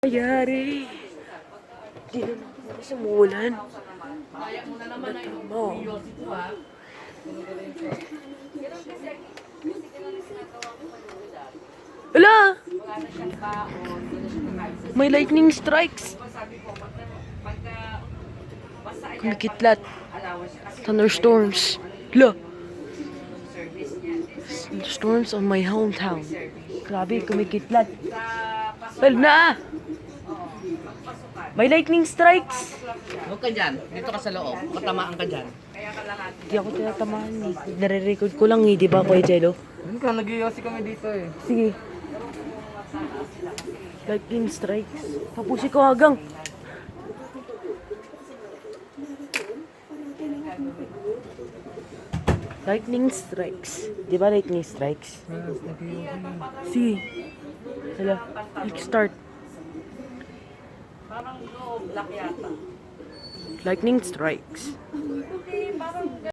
Nangyari? Di naman kasi umuulan. Mo. Ala! May lightning strikes. Kumikitlat. Thunderstorms. Ala! Thunderstorms on my hometown. Grabe, kumikitlat. Well na! May lightning strikes. Huwag ka dyan. Dito ka sa loob. Matamaan ka dyan. Hindi ako tinatamaan eh. Nare-record ko lang eh, di ba Kuya Jello? Ano ka? Nag-iossi kami dito eh. Sige. Lightning strikes. Tapusin ko hagang. Lightning strikes. Di ba lightning strikes? Sige. Hala. Let's start. Parang black yata. Lightning strikes.